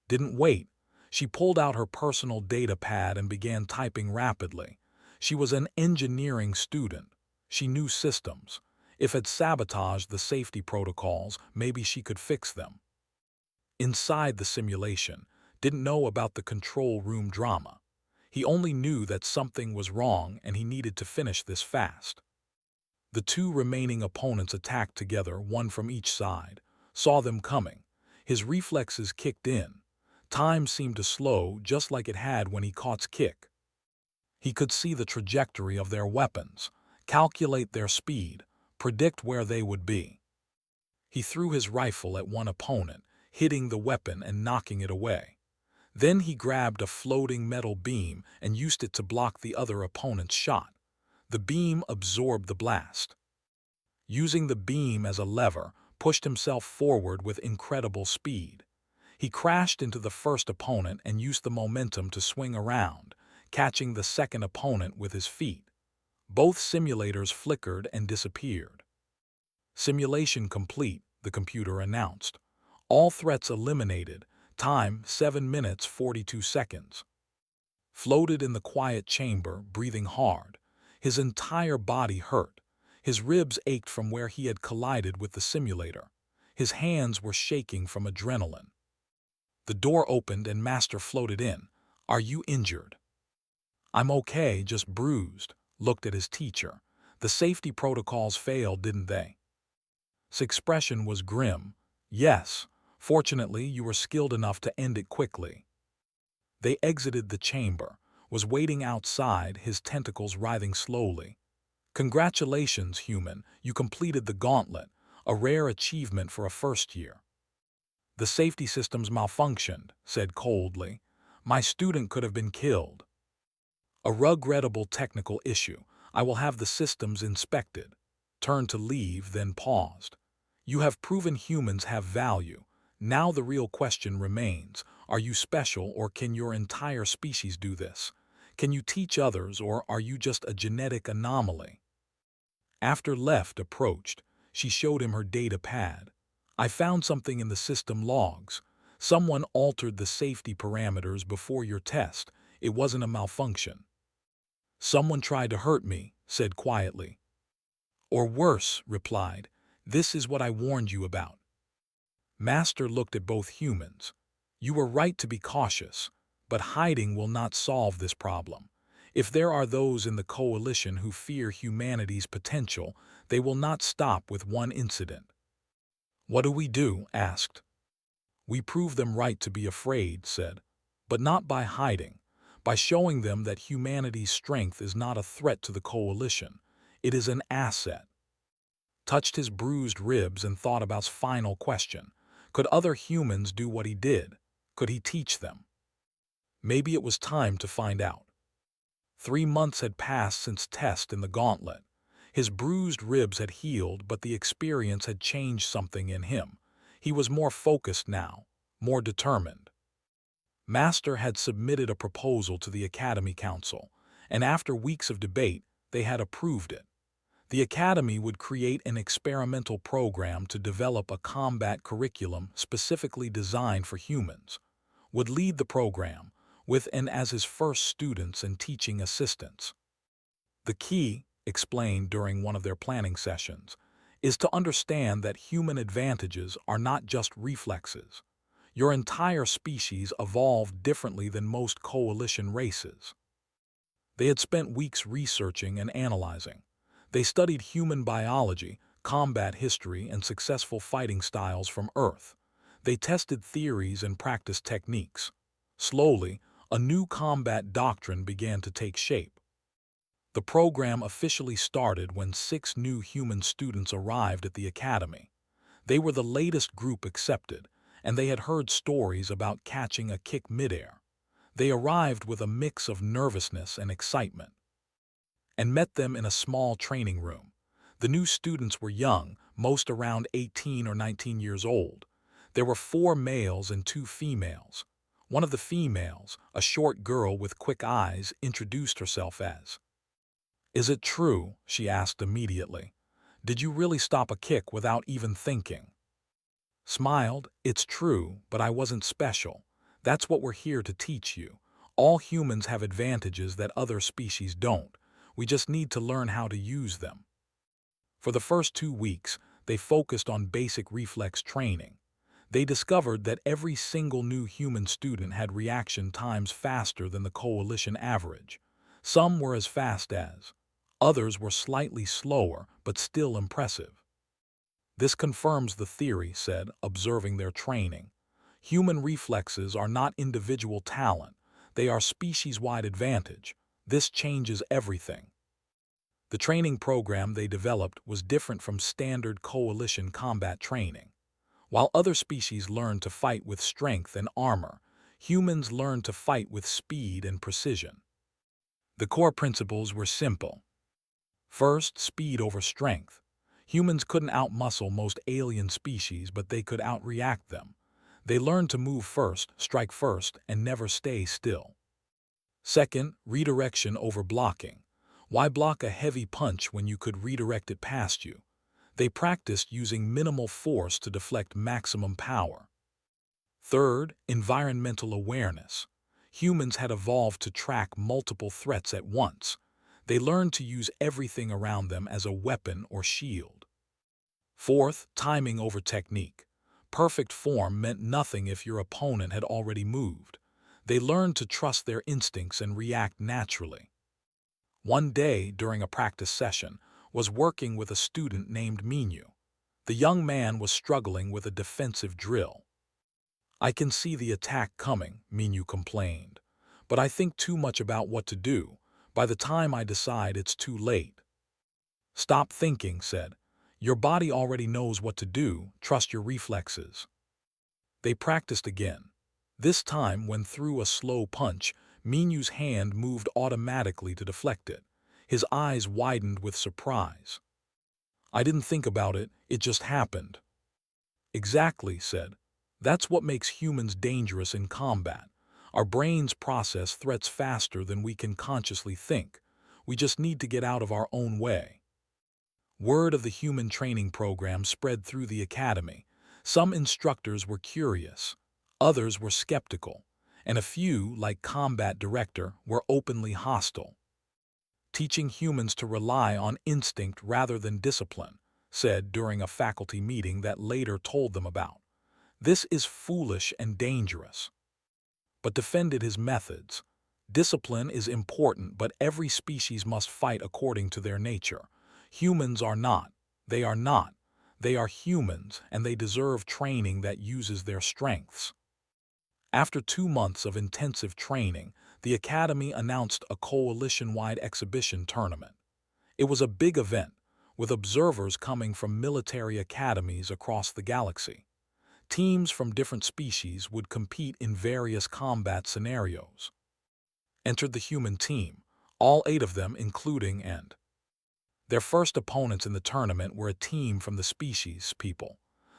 Didn't wait. She pulled out her personal data pad and began typing rapidly. She was an engineering student. She knew systems. If had sabotaged the safety protocols, maybe she could fix them. Inside the simulation, didn't know about the control room drama. He only knew that something was wrong and he needed to finish this fast. The two remaining opponents attacked together, one from each side. Saw them coming. His reflexes kicked in. Time seemed to slow just like it had when he caught kick. He could see the trajectory of their weapons, calculate their speed, predict where they would be. He threw his rifle at one opponent, hitting the weapon and knocking it away. Then he grabbed a floating metal beam and used it to block the other opponent's shot. The beam absorbed the blast. Using the beam as a lever, pushed himself forward with incredible speed. He crashed into the first opponent and used the momentum to swing around, catching the second opponent with his feet. Both simulators flickered and disappeared. Simulation complete, the computer announced. All threats eliminated. Time 7 minutes 42 seconds. Floated in the quiet chamber, breathing hard. His entire body hurt. His ribs ached from where he had collided with the simulator. His hands were shaking from adrenaline. The door opened and Master floated in. Are you injured? I'm okay, just bruised. Looked at his teacher. The safety protocols failed, didn't they? His expression was grim. Yes. Fortunately, you were skilled enough to end it quickly. They exited the chamber, was waiting outside, his tentacles writhing slowly. Congratulations, human, you completed the gauntlet, a rare achievement for a first year. The safety systems malfunctioned, said coldly. My student could have been killed. A regrettable technical issue. I will have the systems inspected. Turned to leave, then paused. You have proven humans have value. Now the real question remains, are you special or can your entire species do this? Can you teach others or are you just a genetic anomaly? After Left approached, she showed him her data pad. I found something in the system logs. Someone altered the safety parameters before your test. It wasn't a malfunction. Someone tried to hurt me, said quietly. Or worse, replied. This is what I warned you about. Master looked at both humans. You were right to be cautious, but hiding will not solve this problem. If there are those in the coalition who fear humanity's potential, they will not stop with one incident. What do we do? Asked. We prove them right to be afraid, said, but not by hiding, by showing them that humanity's strength is not a threat to the coalition. It is an asset. Touched his bruised ribs and thought about his final question. Could other humans do what he did? Could he teach them? Maybe it was time to find out. 3 months had passed since test in the gauntlet. His bruised ribs had healed, but the experience had changed something in him. He was more focused now, more determined. Master had submitted a proposal to the Academy Council, and after weeks of debate, they had approved it. The Academy would create an experimental program to develop a combat curriculum specifically designed for humans, would lead the program, with and as his first students and teaching assistants. The key, explained during one of their planning sessions, is to understand that human advantages are not just reflexes. Your entire species evolved differently than most coalition races. They had spent weeks researching and analyzing. They studied human biology, combat history, and successful fighting styles from Earth. They tested theories and practiced techniques. Slowly, a new combat doctrine began to take shape. The program officially started when 6 new human students arrived at the academy. They were the latest group accepted, and they had heard stories about catching a kick midair. They arrived with a mix of nervousness and excitement, and met them in a small training room. The new students were young, most around 18 or 19 years old. There were 4 males and 2 females. One of the females, a short girl with quick eyes, introduced herself as, "Is it true?" she asked immediately. "Did you really stop a kick without even thinking?" Smiled, "It's true, but I wasn't special. That's what we're here to teach you. All humans have advantages that other species don't. We just need to learn how to use them." For the first 2 weeks, they focused on basic reflex training. They discovered that every single new human student had reaction times faster than the coalition average. Some were as fast as. Others were slightly slower, but still impressive. "This confirms the theory," said, observing their training. "Human reflexes are not individual talent. They are species-wide advantage. This changes everything." The training program they developed was different from standard coalition combat training. While other species learned to fight with strength and armor, humans learned to fight with speed and precision. The core principles were simple. First, speed over strength. Humans couldn't outmuscle most alien species, but they could outreact them. They learned to move first, strike first, and never stay still. Second, redirection over blocking. Why block a heavy punch when you could redirect it past you? They practiced using minimal force to deflect maximum power. Third, environmental awareness. Humans had evolved to track multiple threats at once. They learned to use everything around them as a weapon or shield. Fourth, timing over technique. Perfect form meant nothing if your opponent had already moved. They learned to trust their instincts and react naturally. One day, during a practice session, was working with a student named Minyu. The young man was struggling with a defensive drill. "I can see the attack coming," Minyu complained, "but I think too much about what to do. By the time I decide, it's too late." "Stop thinking," said. "Your body already knows what to do. Trust your reflexes." They practiced again. This time, when through a slow punch, Minyu's hand moved automatically to deflect it. His eyes widened with surprise. "I didn't think about it, it just happened." "Exactly," said. "That's what makes humans dangerous in combat. Our brains process threats faster than we can consciously think. We just need to get out of our own way." Word of the human training program spread through the academy. Some instructors were curious, others were skeptical, and a few, like combat director, were openly hostile. "Teaching humans to rely on instinct rather than discipline," said during a faculty meeting that later told them about. "This is foolish and dangerous." But defended his methods. "Discipline is important, but every species must fight according to their nature. Humans are not. They are not. They are humans, and they deserve training that uses their strengths." After 2 months of intensive training, the Academy announced a coalition-wide exhibition tournament. It was a big event, with observers coming from military academies across the galaxy. Teams from different species would compete in various combat scenarios. Entered the human team, all 8 of them including and. Their first opponents in the tournament were a team from the species people.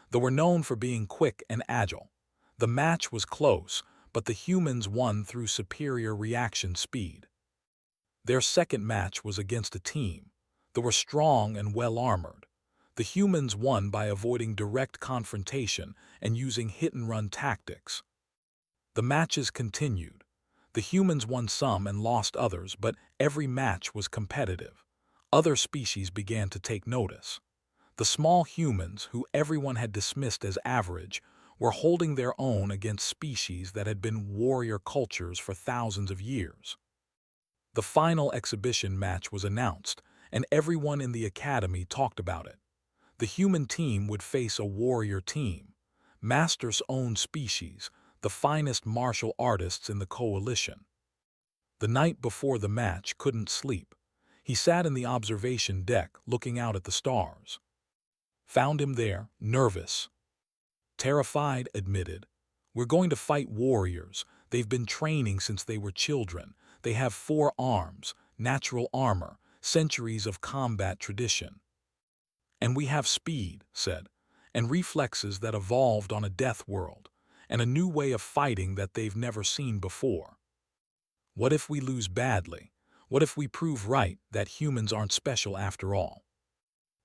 They were known for being quick and agile. The match was close, but the humans won through superior reaction speed. Their second match was against a team. They were strong and well-armored. The humans won by avoiding direct confrontation and using hit-and-run tactics. The matches continued. The humans won some and lost others, but every match was competitive. Other species began to take notice. The small humans, who everyone had dismissed as average, were holding their own against species that had been warrior cultures for thousands of years. The final exhibition match was announced, and everyone in the academy talked about it. The human team would face a warrior team, Master's own species, the finest martial artists in the coalition. The night before the match couldn't sleep. He sat in the observation deck looking out at the stars. Found him there, nervous. Terrified, admitted. We're going to fight warriors. They've been training since they were children. They have 4 arms, natural armor, centuries of combat tradition. And we have speed, said, and reflexes that evolved on a death world, and a new way of fighting that they've never seen before. What if we lose badly? What if we prove right that humans aren't special after all?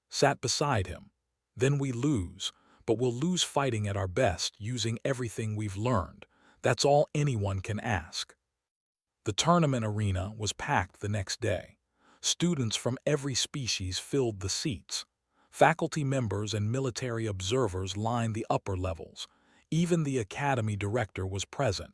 Sat beside him. Then we lose, but we'll lose fighting at our best using everything we've learned. That's all anyone can ask. The tournament arena was packed the next day. Students from every species filled the seats. Faculty members and military observers lined the upper levels. Even the academy director was present.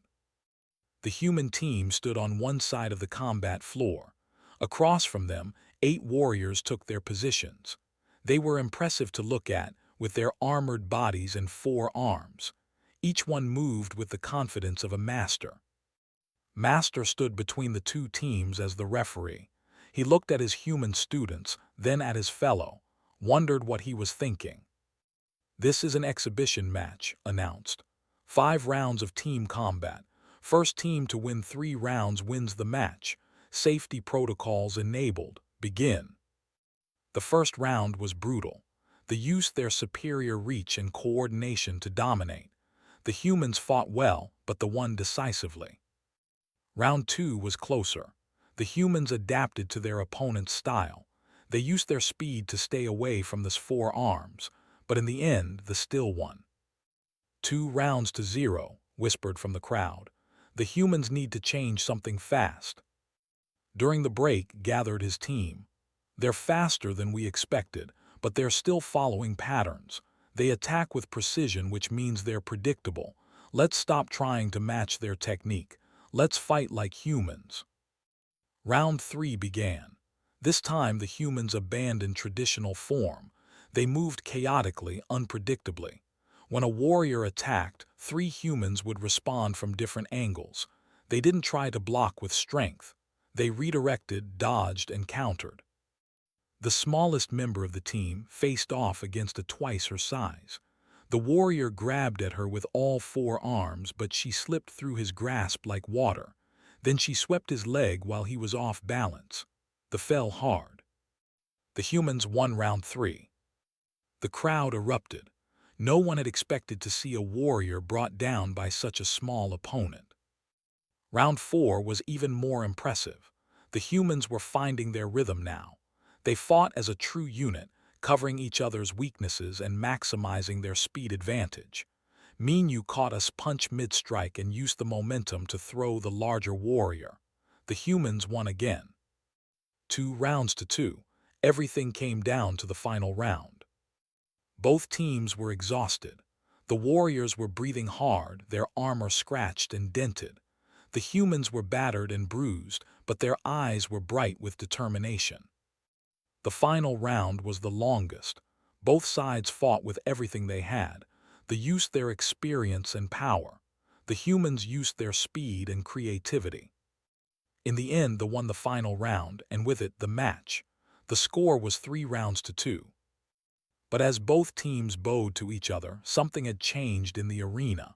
The human team stood on one side of the combat floor. Across from them, 8 warriors took their positions. They were impressive to look at, with their armored bodies and 4 arms. Each one moved with the confidence of a master. Master stood between the 2 teams as the referee. He looked at his human students, then at his fellow, wondered what he was thinking. This is an exhibition match, announced. 5 rounds of team combat. First team to win 3 rounds wins the match. Safety protocols enabled. Begin. The first round was brutal. They used their superior reach and coordination to dominate. The humans fought well, but they won decisively. Round 2 was closer. The humans adapted to their opponent's style. They used their speed to stay away from the 4 arms, but in the end, the still won. 2 rounds to 0, whispered from the crowd. The humans need to change something fast. During the break, gathered his team. They're faster than we expected, but they're still following patterns. They attack with precision, which means they're predictable. Let's stop trying to match their technique. Let's fight like humans. Round 3 began. This time the humans abandoned traditional form. They moved chaotically, unpredictably. When a warrior attacked, 3 humans would respond from different angles. They didn't try to block with strength. They redirected, dodged, and countered. The smallest member of the team faced off against a twice her size. The warrior grabbed at her with all 4 arms, but she slipped through his grasp like water. Then she swept his leg while he was off balance. The fell hard. The humans won round 3. The crowd erupted. No one had expected to see a warrior brought down by such a small opponent. Round 4 was even more impressive. The humans were finding their rhythm now. They fought as a true unit, covering each other's weaknesses and maximizing their speed advantage. Minyu caught a punch mid-strike and used the momentum to throw the larger warrior. The humans won again. 2 rounds to 2. Everything came down to the final round. Both teams were exhausted. The warriors were breathing hard, their armor scratched and dented. The humans were battered and bruised, but their eyes were bright with determination. The final round was the longest. Both sides fought with everything they had. They used their experience and power. The humans used their speed and creativity. In the end, they won the final round, and with it, the match. The score was 3 rounds to 2. But as both teams bowed to each other, something had changed in the arena.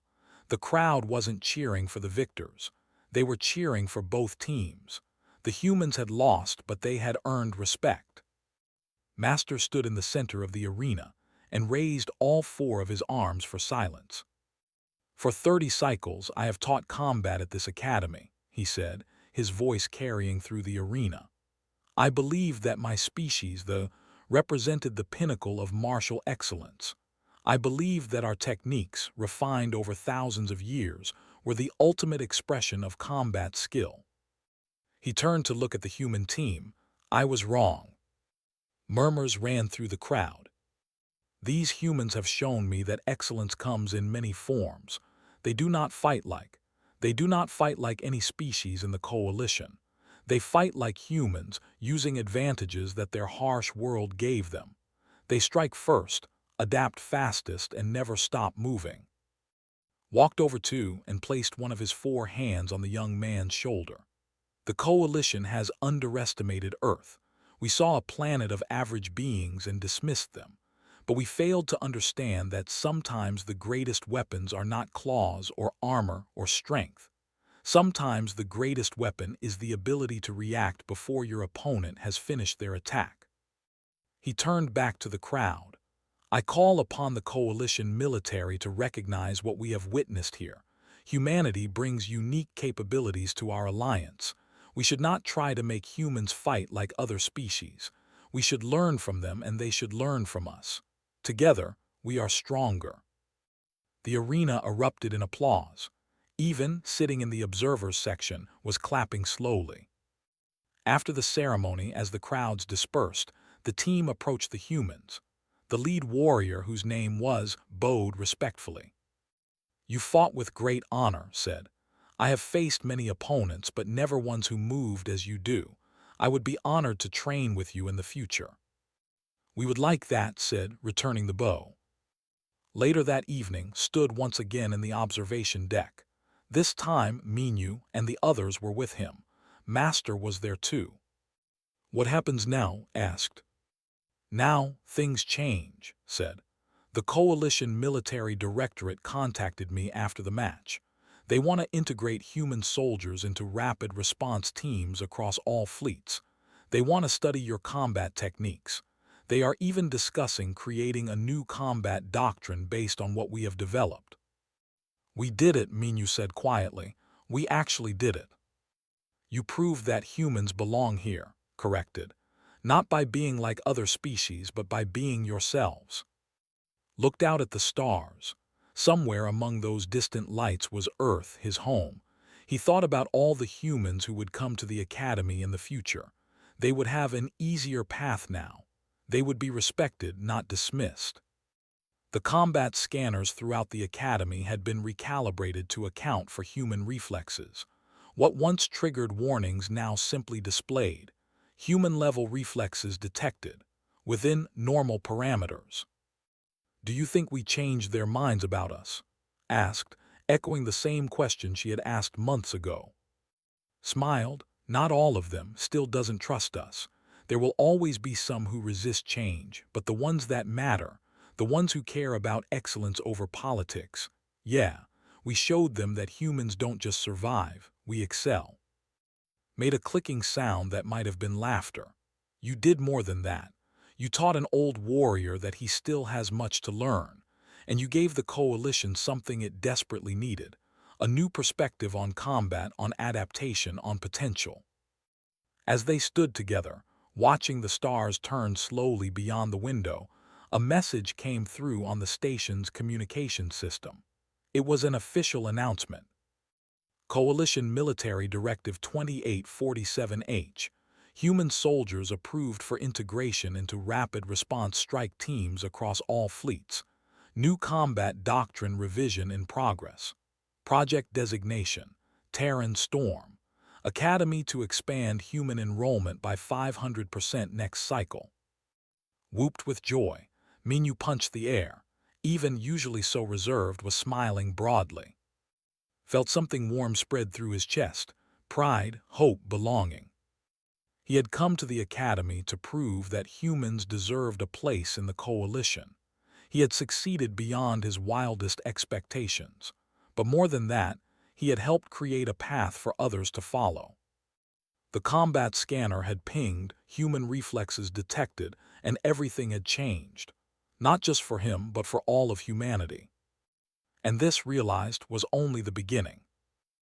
The crowd wasn't cheering for the victors. They were cheering for both teams. The humans had lost, but they had earned respect. Master stood in the center of the arena and raised all 4 of his arms for silence. For 30 cycles, I have taught combat at this academy, he said, his voice carrying through the arena. I believed that my species, represented the pinnacle of martial excellence. I believed that our techniques, refined over thousands of years, were the ultimate expression of combat skill. He turned to look at the human team. I was wrong. Murmurs ran through the crowd. These humans have shown me that excellence comes in many forms. They do not fight like any species in the coalition. They fight like humans, using advantages that their harsh world gave them. They strike first, adapt fastest, and never stop moving. walked over to and placed one of his 4 hands on the young man's shoulder. The Coalition has underestimated Earth. We saw a planet of average beings and dismissed them. But we failed to understand that sometimes the greatest weapons are not claws or armor or strength. Sometimes the greatest weapon is the ability to react before your opponent has finished their attack. He turned back to the crowd. I call upon the Coalition military to recognize what we have witnessed here. Humanity brings unique capabilities to our alliance. We should not try to make humans fight like other species. We should learn from them and they should learn from us. Together, we are stronger. The arena erupted in applause. Even, sitting in the observers section, was clapping slowly. After the ceremony, as the crowds dispersed, the team approached the humans. The lead warrior, whose name was, bowed respectfully. "You fought with great honor," said. "I have faced many opponents, but never ones who moved as you do. I would be honored to train with you in the future." "We would like that," said, returning the bow. Later that evening, stood once again in the observation deck. This time, Minyu and the others were with him. Master was there too. "What happens now?" asked. "Now, things change," said. "The Coalition Military Directorate contacted me after the match. They want to integrate human soldiers into rapid response teams across all fleets. They want to study your combat techniques. They are even discussing creating a new combat doctrine based on what we have developed." "We did it," Minyu said quietly. "We actually did it." "You proved that humans belong here," corrected. "Not by being like other species, but by being yourselves." Looked out at the stars. Somewhere among those distant lights was Earth, his home. He thought about all the humans who would come to the academy in the future. They would have an easier path now. They would be respected, not dismissed. The combat scanners throughout the academy had been recalibrated to account for human reflexes. What once triggered warnings now simply displayed. Human-level reflexes detected, within normal parameters. "Do you think we changed their minds about us?" asked, echoing the same question she had asked months ago. Smiled. "Not all of them, still doesn't trust us. There will always be some who resist change, but the ones that matter, the ones who care about excellence over politics, yeah, we showed them that humans don't just survive, we excel." Made a clicking sound that might have been laughter. "You did more than that. You taught an old warrior that he still has much to learn, and you gave the Coalition something it desperately needed, a new perspective on combat, on adaptation, on potential." As they stood together, watching the stars turn slowly beyond the window, a message came through on the station's communication system. It was an official announcement. Coalition Military Directive 2847H. Human soldiers approved for integration into rapid response strike teams across all fleets. New combat doctrine revision in progress. Project designation: Terran Storm. Academy to expand human enrollment by 500% next cycle. Whooped with joy, Minyu punched the air. Even usually so reserved, was smiling broadly. Felt something warm spread through his chest. Pride, hope, belonging. He had come to the academy to prove that humans deserved a place in the Coalition. He had succeeded beyond his wildest expectations. But more than that, he had helped create a path for others to follow. The combat scanner had pinged, human reflexes detected, and everything had changed. Not just for him, but for all of humanity. And this, realized, was only the beginning.